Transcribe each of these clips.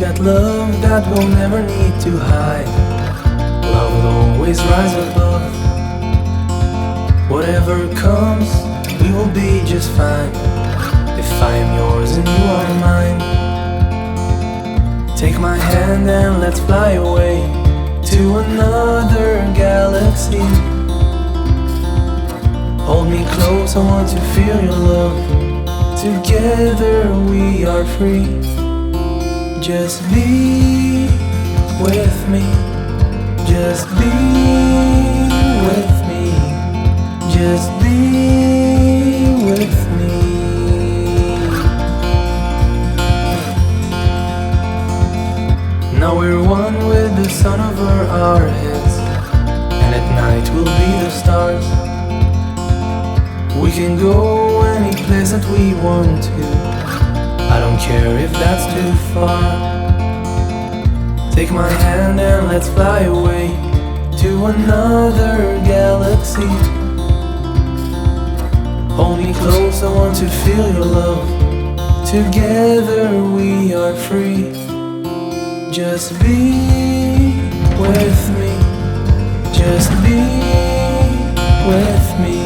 got love that we'll never need to hide. Love will always rise above. Whatever comes, we will be just fine. If I am yours and you are mine. Take my hand and let's fly away to another galaxy. Hold me close, I want to feel your love. Together we are free. Just be with me. Just be with me. Just be with me. Now we're one with the sun over our heads, and at night we'll be the stars. We can go any place that we want to. I don't care if that's too far. Take my hand and let's fly away to another galaxy. Hold me close, I want to feel your love. Together we are free. Just be with me. Just be with me.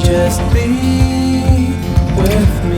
Just be with me.